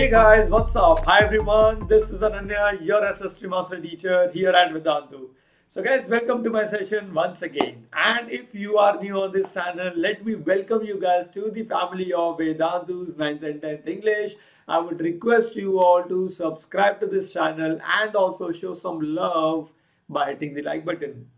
Hey guys, what's up? Hi everyone, this is Ananya, your SST Master Teacher here at Vedantu. So guys, welcome to my session once again. And if you are new on this channel, let me welcome you guys to the family of Vedantu's 9th and 10th English. I would request you all to subscribe to this channel and also show some love by hitting the like button.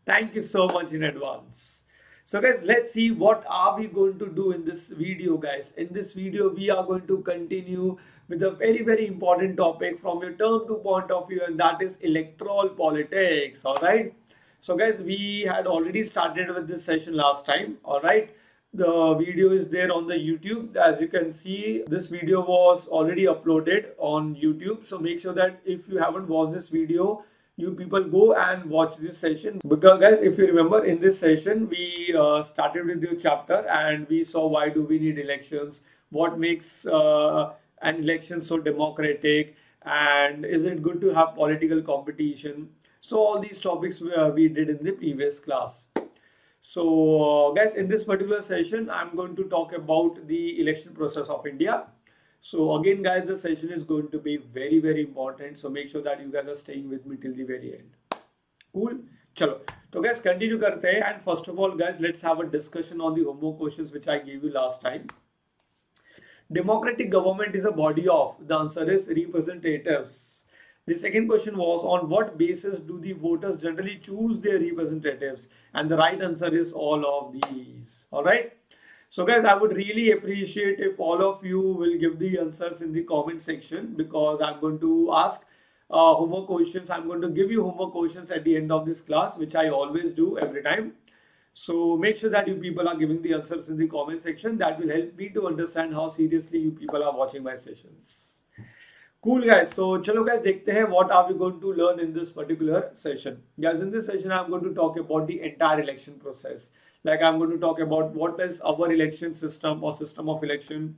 Thank you so much in advance. So guys, let's see what are we going to do in this video, guys. In this video, we are going to continue with a very important topic from your term 2 point of view, and that is electoral politics. All right. So guys, we had already started with this session last time. All right. The video is there on the YouTube. As you can see, this video was already uploaded on YouTube. So make sure that if you haven't watched this video, you people go and watch this session, because guys, if you remember, in this session we started with the chapter and we saw why do we need elections, what makes an election so democratic, and is it good to have political competition. So all these topics we did in the previous class. So guys, in this particular session I'm going to talk about the election process of India. So again guys, the session is going to be very important, so make sure that you guys are staying with me till the very end. Cool. Chalo. So guys, continue karte hain, and first of all guys, let's have a discussion on the Homo Questions which I gave you last time. Democratic government is a body of, the answer is representatives. The second question was, on what basis do the voters generally choose their representatives? And the right answer is all of these. All right. So guys, I would really appreciate if all of you will give the answers in the comment section, because I'm going to ask Homo questions. I'm going to give you Homo questions at the end of this class, which I always do every time. So make sure that you people are giving the answers in the comment section. That will help me to understand how seriously you people are watching my sessions. Cool guys. So chalo guys, dekhte hain what are we going to learn in this particular session. Guys, in this session I'm going to talk about the entire election process. Like I'm going to talk about what is our election system or system of election.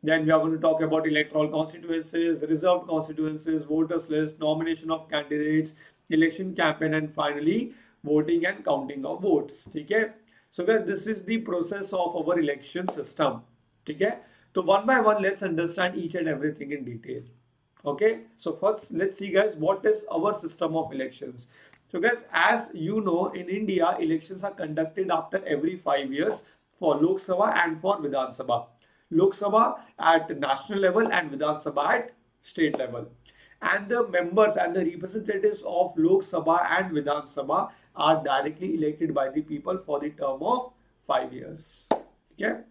Then we are going to talk about electoral constituencies, reserved constituencies, voters list, nomination of candidates, election campaign, and finally voting and counting of votes. Okay. So guys, this is the process of our election system. Okay. So one by one, let's understand each and everything in detail. Okay. So first, let's see guys, what is our system of elections. So guys, as you know, in India, elections are conducted after every 5 years for Lok Sabha and for Vidhan Sabha. Lok Sabha at national level and Vidhan Sabha at state level. And the members and the representatives of Lok Sabha and Vidhan Sabha are directly elected by the people for the term of 5 years. Okay.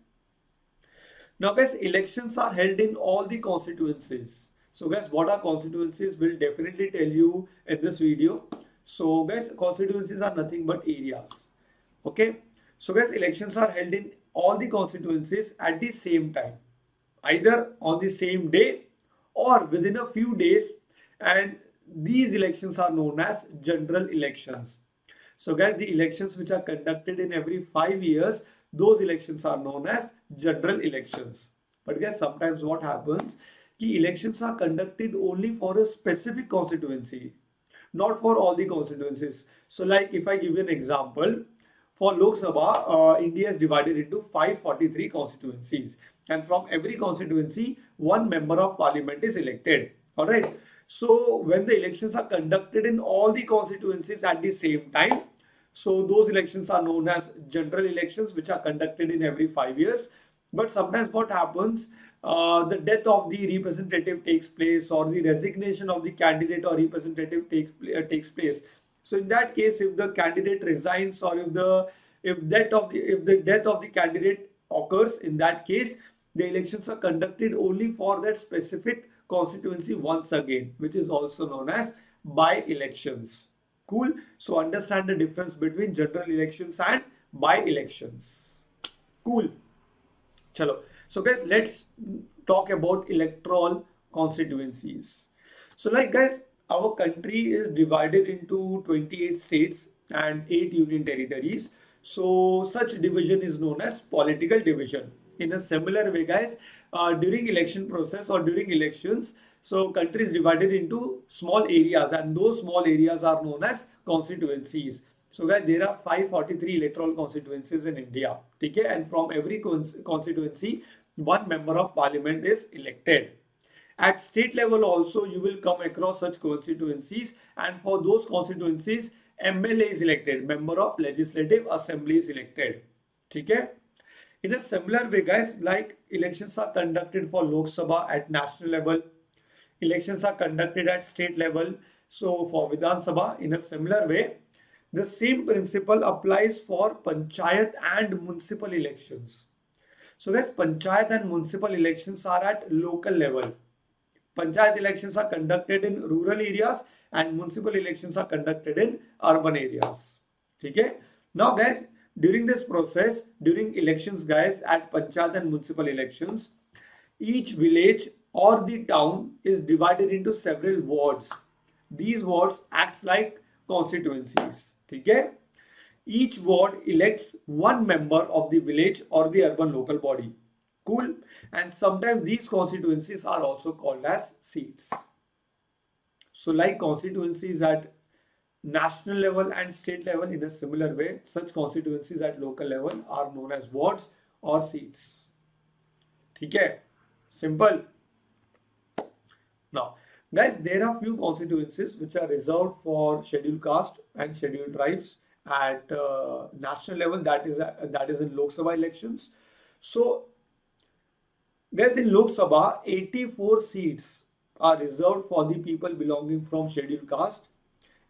Now guys, elections are held in all the constituencies. So guys, what are constituencies? We'll definitely tell you in this video. So guys, constituencies are nothing but areas. Okay. So guys, elections are held in all the constituencies at the same time, either on the same day or within a few days. And these elections are known as general elections. So guys, the elections which are conducted in every 5 years, those elections are known as general elections. But guys, sometimes what happens, the elections are conducted only for a specific constituency, not for all the constituencies. So like if I give you an example, for Lok Sabha, India is divided into 543 constituencies, and from every constituency, one member of parliament is elected. All right. So when the elections are conducted in all the constituencies at the same time, so those elections are known as general elections, which are conducted in every 5 years. But sometimes what happens, the death of the representative takes place, or the resignation of the candidate or representative takes place. So in that case, if the candidate resigns, or if the death of the candidate occurs, in that case the elections are conducted only for that specific constituency once again, which is also known as by-elections. Cool. So understand the difference between general elections and by-elections. Cool. Chalo. So guys, let's talk about electoral constituencies. So like guys, our country is divided into 28 states and 8 union territories. So such division is known as political division. In a similar way guys, during election process or during elections, so country is divided into small areas, and those small areas are known as constituencies. So guys, there are 543 electoral constituencies in India. Okay? And from every constituency, one member of parliament is elected. At state level also you will come across such constituencies, and for those constituencies MLA is elected, member of legislative assembly is elected. Okay. In a similar way guys, like elections are conducted for Lok Sabha at national level, elections are conducted at state level. So for Vidhan Sabha, in a similar way, the same principle applies for panchayat and municipal elections. So guys, panchayat and municipal elections are at local level. Panchayat elections are conducted in rural areas and municipal elections are conducted in urban areas. Okay? Now guys, during this process, during elections guys, at panchayat and municipal elections, each village or the town is divided into several wards. These wards act like constituencies. Okay? Each ward elects one member of the village or the urban local body. Cool. And sometimes these constituencies are also called as seats. So like constituencies at national level and state level, in a similar way, such constituencies at local level are known as wards or seats. Okay? Simple. Now guys, there are few constituencies which are reserved for scheduled caste and scheduled tribes at national level, that is in Lok Sabha elections. So guys, in Lok Sabha 84 seats are reserved for the people belonging from scheduled caste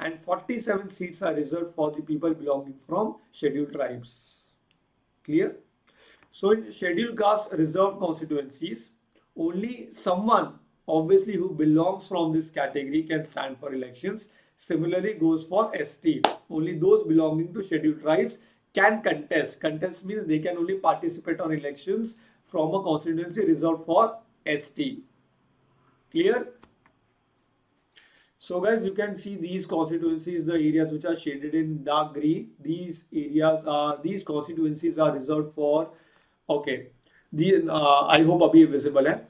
and 47 seats are reserved for the people belonging from scheduled tribes. Clear? So in scheduled caste reserved constituencies, only someone obviously who belongs from this category can stand for elections. Similarly goes for ST. Only those belonging to scheduled tribes can contest. Contest means they can only participate on elections from a constituency reserved for ST. Clear? So guys, you can see these constituencies, the areas which are shaded in dark green. These constituencies are reserved for, okay, I hope abhi visible hai.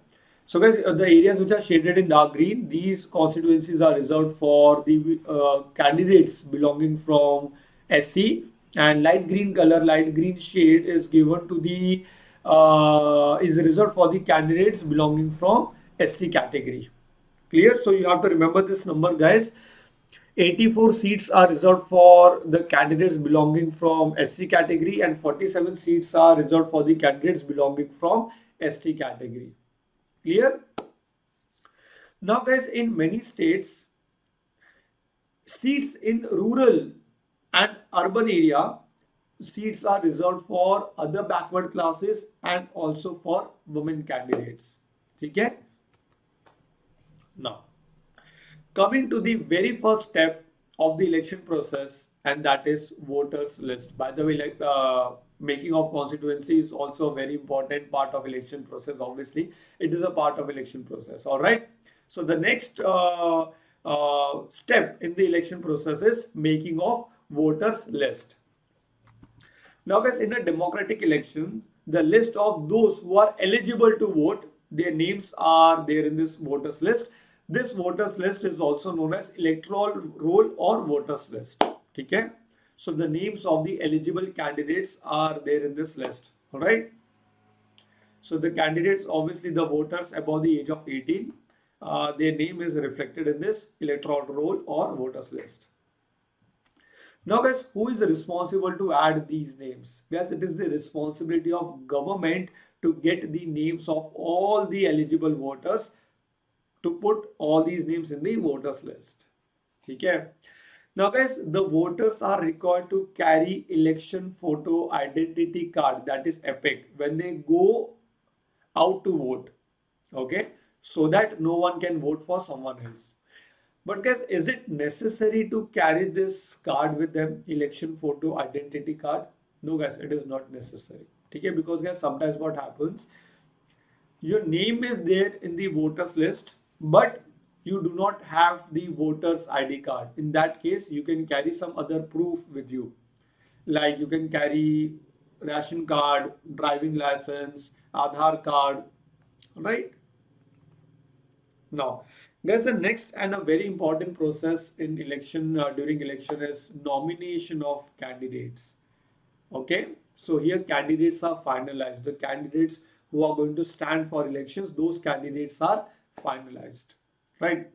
So guys, the areas which are shaded in dark green, these constituencies are reserved for the candidates belonging from SC, and light green color, light green shade is given to the is reserved for the candidates belonging from ST category. Clear? So you have to remember this number guys. 84 seats are reserved for the candidates belonging from SC category and 47 seats are reserved for the candidates belonging from ST category. Clear? Now guys, in many states, seats in rural and urban area, seats are reserved for other backward classes and also for women candidates. Okay? Now, coming to the very first step of the election process, and that is voters list. By the way, like making of constituency is also a very important part of election process. Obviously, it is a part of election process. All right. So the next step in the election process is making of voters list. Now guys, in a democratic election, the list of those who are eligible to vote, their names are there in this voters list. This voters list is also known as electoral roll or voters list. Okay. So the names of the eligible candidates are there in this list. All right. So the candidates, obviously the voters above the age of 18, their name is reflected in this electoral roll or voters list. Now guys, who is responsible to add these names? Yes, it is the responsibility of government to get the names of all the eligible voters, to put all these names in the voters list. Okay. Now guys, the voters are required to carry election photo identity card, that is EPIC, when they go out to vote. Okay. So that no one can vote for someone else. But guys, is it necessary to carry this card with them, election photo identity card? No guys, it is not necessary. Okay, because guys, sometimes what happens, your name is there in the voters list, but you do not have the voters ID card. In that case, you can carry some other proof with you. Like you can carry ration card, driving license, Aadhaar card, right? Now, there's the next and a very important process in election, during election is nomination of candidates. Okay, so here candidates are finalized. The candidates who are going to stand for elections, those candidates are finalized, right?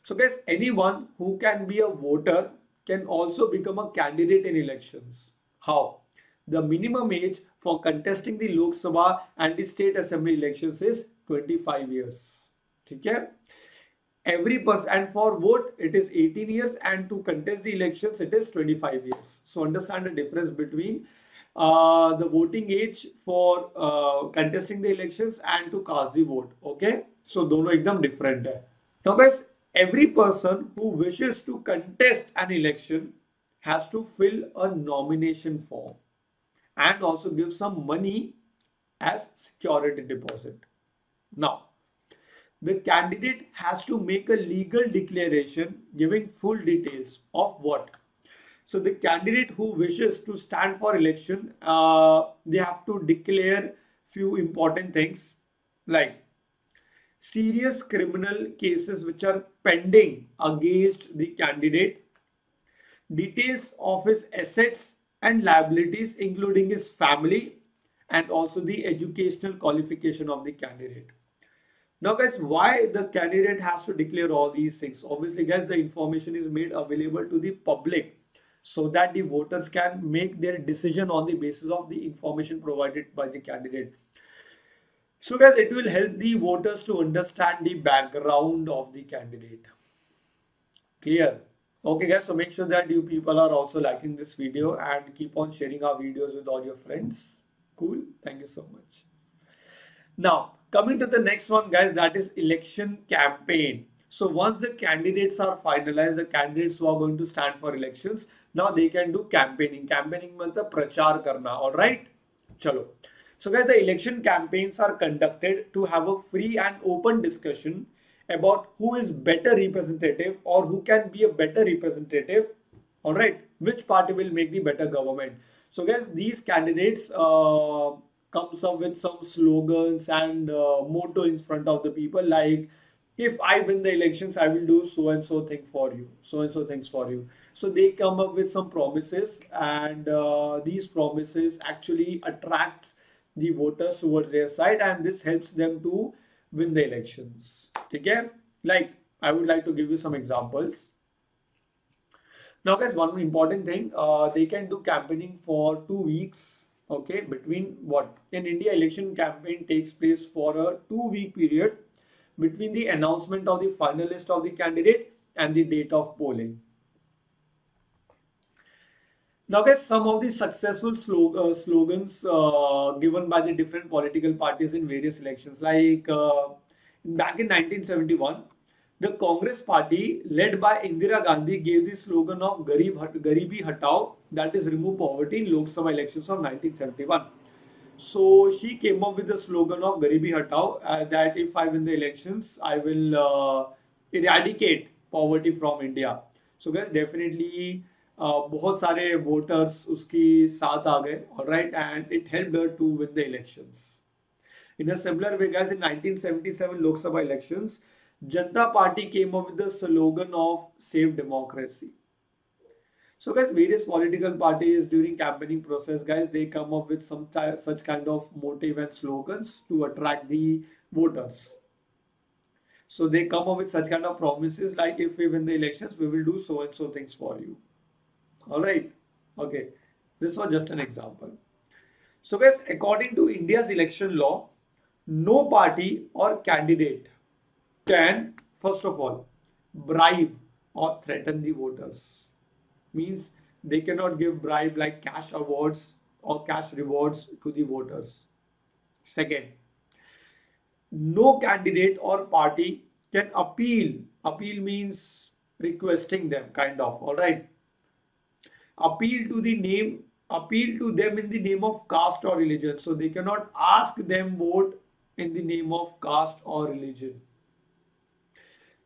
So guys, anyone who can be a voter can also become a candidate in elections. How? The minimum age for contesting the Lok Sabha and the state assembly elections is 25 years. Okay? Every person, and for vote it is 18 years, and to contest the elections it is 25 years. So understand the difference between the voting age for contesting the elections and to cast the vote. Okay, so दोनों एकदम different है. Now guys, every person who wishes to contest an election has to fill a nomination form and also give some money as security deposit. Now, the candidate has to make a legal declaration giving full details of what. So the candidate who wishes to stand for election, they have to declare few important things like serious criminal cases which are pending against the candidate, details of his assets and liabilities including his family, and also the educational qualification of the candidate. Now guys, why the candidate has to declare all these things? Obviously guys, the information is made available to the public so that the voters can make their decision on the basis of the information provided by the candidate. So guys, it will help the voters to understand the background of the candidate. Clear? Okay guys, so make sure that you people are also liking this video and keep on sharing our videos with all your friends. Cool. Thank you so much. Now, coming to the next one, guys, that is election campaign. So once the candidates are finalized, the candidates who are going to stand for elections, now they can do campaigning. Campaigning means prachar karna, all right? Chalo. So guys, the election campaigns are conducted to have a free and open discussion about who is better representative or who can be a better representative, all right? Which party will make the better government. So guys, these candidates comes up with some slogans and motto in front of the people like, if I win the elections, I will do so and so thing for you, so and so things for you. So they come up with some promises, and these promises actually attract the voters towards their side, and this helps them to win the elections. Okay, like I would like to give you some examples. Now guys, one important thing, they can do campaigning for 2 weeks. Okay, between what? In India, election campaign takes place for a 2-week period between the announcement of the final list of the candidate and the date of polling. Now guys, some of the successful slogans given by the different political parties in various elections, like back in 1971, the Congress party led by Indira Gandhi gave the slogan of Garibi Hatao, that is remove poverty, in Lok Sabha elections of 1971. So she came up with the slogan of Garibi Hatao, that if I win the elections, I will eradicate poverty from India. So guys, definitely बहुत सारे voters उसकी साथ आ गए, all right, and it helped her to win the elections. In a similar way, guys, in 1977 Lok Sabha elections, Janata Party came up with the slogan of Save Democracy. So guys, various political parties during campaigning process, guys, they come up with some such kind of motive and slogans to attract the voters. So they come up with such kind of promises like, if we win the elections, we will do so and so things for you. All right. Okay. This was just an example. So guys, according to India's election law, no party or candidate can, first of all, bribe or threaten the voters. Means they cannot give bribe like cash awards or cash rewards to the voters. Second, no candidate or party can appeal. Appeal means requesting them, kind of, all right. Appeal to them in the name of caste or religion. So they cannot ask them vote in the name of caste or religion.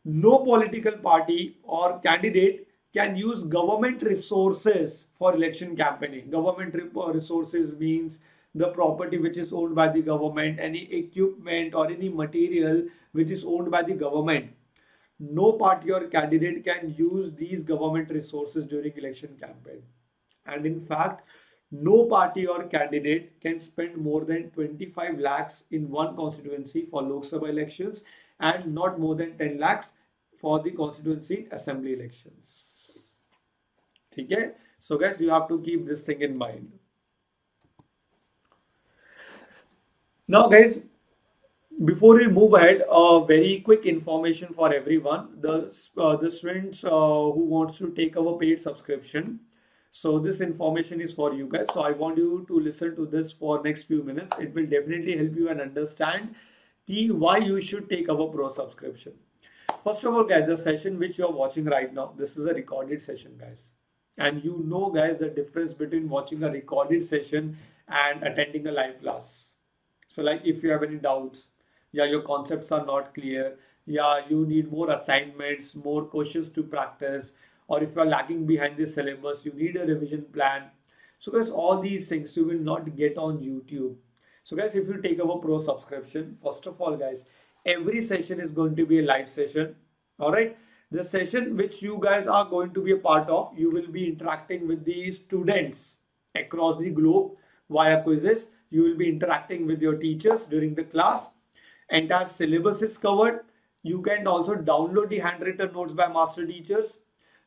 No political party or candidate can use government resources for election campaigning. Government resources means the property which is owned by the government, any equipment or any material which is owned by the government. No party or candidate can use these government resources during election campaign. And in fact, no party or candidate can spend more than 25 lakhs in one constituency for Lok Sabha elections and not more than 10 lakhs for the constituency assembly elections. Okay? So guys, you have to keep this thing in mind. Now guys, before we move ahead, very quick information for everyone. The students who wants to take our paid subscription. So this information is for you guys. So I want you to listen to this for next few minutes. It will definitely help you and understand why you should take our pro subscription. First of all, guys, the session which you are watching right now, this is a recorded session, guys. And you know, guys, the difference between watching a recorded session and attending a live class. So like if you have any doubts, yeah, your concepts are not clear, yeah, you need more assignments, more questions to practice, or if you are lagging behind the syllabus, you need a revision plan. So guys, all these things you will not get on YouTube. So guys, if you take our pro subscription, first of all, guys, every session is going to be a live session. All right, the session which you guys are going to be a part of, you will be interacting with the students across the globe via quizzes. You will be interacting with your teachers during the class. Entire syllabus is covered. You can also download the handwritten notes by master teachers.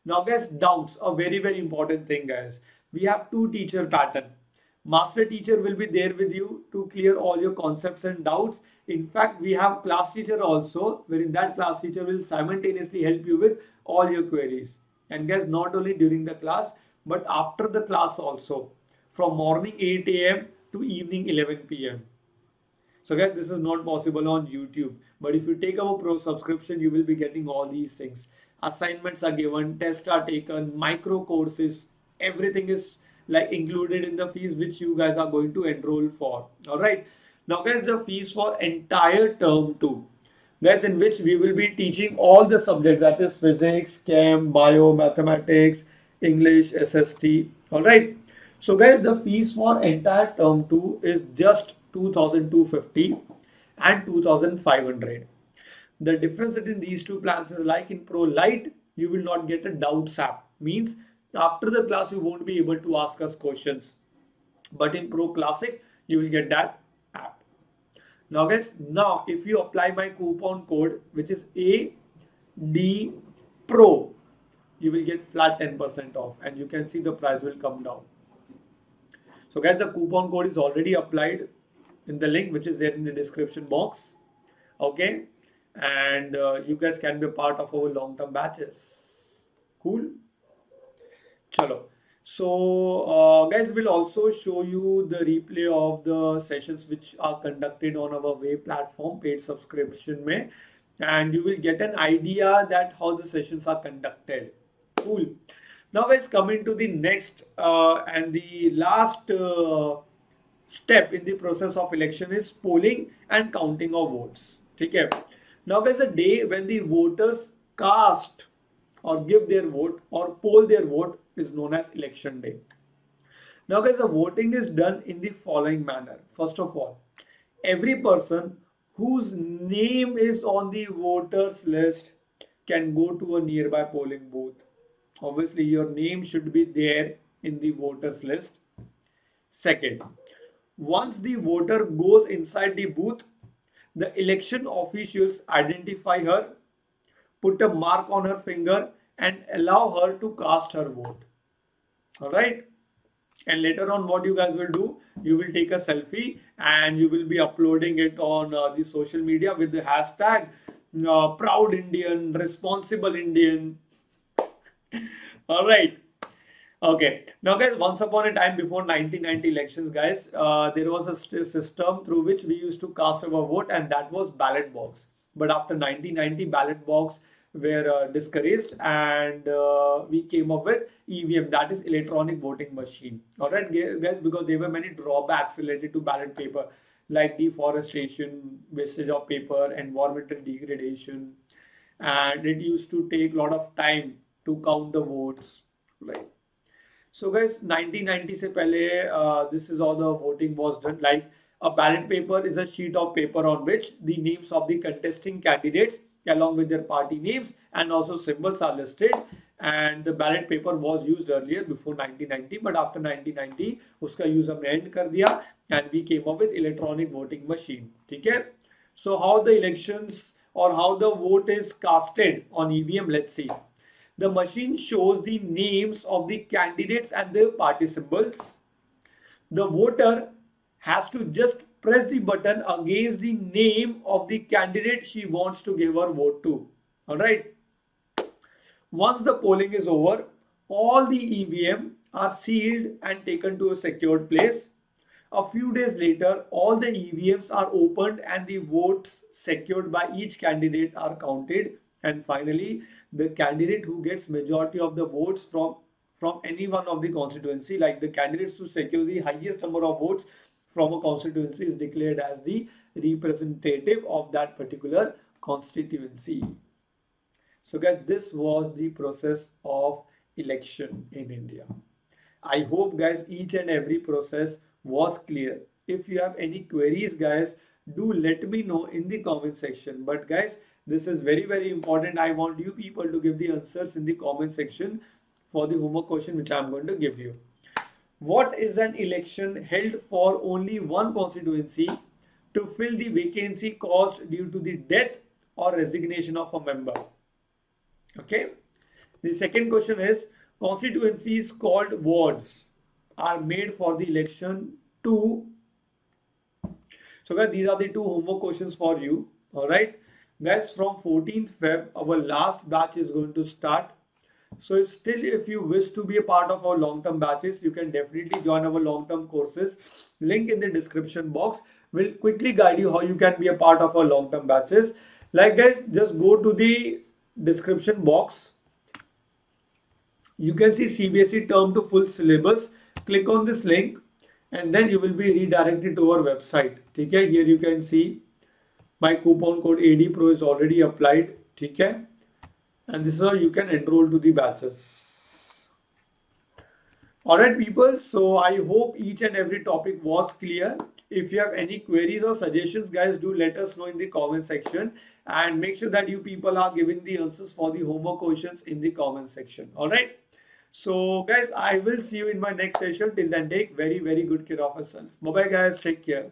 Now guys, doubts, a very important thing, guys. We have two teacher pattern. Master teacher will be there with you to clear all your concepts and doubts. In fact, we have class teacher also, wherein that class teacher will simultaneously help you with all your queries. And guys, not only during the class, but after the class also, from morning 8 a.m. to evening 11 p.m. So guys, this is not possible on YouTube. But if you take our pro subscription, you will be getting all these things. Assignments are given, tests are taken, micro courses, everything is like included in the fees which you guys are going to enroll for. All right. Now guys, the fees for entire term 2, guys, in which we will be teaching all the subjects, that is physics, chem, bio, mathematics, English, SST. All right. So guys, the fees for entire term 2 is just 2,250 and 2,500. The difference between these two plans is like in Pro Lite, you will not get a doubts app. Means after the class, you won't be able to ask us questions. But in Pro Classic, you will get that app. Now guys, now if you apply my coupon code, which is AD Pro, you will get flat 10% off, and you can see the price will come down. So guys, the coupon code is already applied in the link which is there in the description box. Okay, and you guys can be a part of our long-term batches. Cool. Chalo. So guys, we'll also show you the replay of the sessions which are conducted on our web platform, paid subscription mein, and you will get an idea that how the sessions are conducted. Cool. Now guys, coming to the next and the last step in the process of election is polling and counting of votes. Okay. Now guys, the day when the voters cast or give their vote or poll their vote is known as election day. Now guys, the voting is done in the following manner. First of all, every person whose name is on the voters list can go to a nearby polling booth. Obviously, your name should be there in the voters list. Second, once the voter goes inside the booth, the election officials identify her, put a mark on her finger, and allow her to cast her vote. All right. And later on, what you guys will do, you will take a selfie and you will be uploading it on the social media with the hashtag Proud Indian, Responsible Indian. All right. Okay. Now, guys, once upon a time before 1990 elections, guys, there was a system through which we used to cast our vote, and that was ballot box. But after 1990, ballot box were discouraged, and we came up with EVM, that is electronic voting machine. All right, guys, because there were many drawbacks related to ballot paper, like deforestation, wastage of paper, environmental degradation, and it used to take a lot of time to count the votes, right? So guys, 1990 se pehle, this is how the voting was done. Like a ballot paper is a sheet of paper on which the names of the contesting candidates along with their party names and also symbols are listed, and the ballot paper was used earlier before 1990, but after 1990 uska use humne end kar diya and we came up with electronic voting machine. Okay, so how the elections or how the vote is casted on EVM. Let's see. The machine shows the names of the candidates and their party symbols. The voter has to just press the button against the name of the candidate she wants to give her vote to. Alright. Once the polling is over, all the EVM are sealed and taken to a secured place. A few days later, all the EVMs are opened and the votes secured by each candidate are counted. And finally, the candidate who gets majority of the votes from any one of the constituency, like the candidates who secures the highest number of votes from a constituency, is declared as the representative of that particular constituency. So guys, this was the process of election in India. I hope guys each and every process was clear. If you have any queries guys, do let me know in the comment section. But guys, this is very important. I want you people to give the answers in the comment section for the homework question which I am going to give you. What is an election held for only one constituency to fill the vacancy caused due to the death or resignation of a member? Okay. The second question is, constituencies called wards are made for the election to. So guys, these are the two homework questions for you. All right guys, from 14th Feb our last batch is going to start. So still, if you wish to be a part of our long-term batches, you can definitely join our long-term courses. Link in the description box will quickly guide you how you can be a part of our long-term batches. Like guys, just go to the description box. You can see CBSE term to full syllabus. Click on this link and then you will be redirected to our website. Okay, here you can see my coupon code ADPRO is already applied. Okay, and this is how you can enroll to the batches. Alright people, so I hope each and every topic was clear. If you have any queries or suggestions guys, do let us know in the comment section, and make sure that you people are giving the answers for the homework questions in the comment section. Alright, so guys, I will see you in my next session. Till then, take very good care of yourself. Bye bye guys, take care.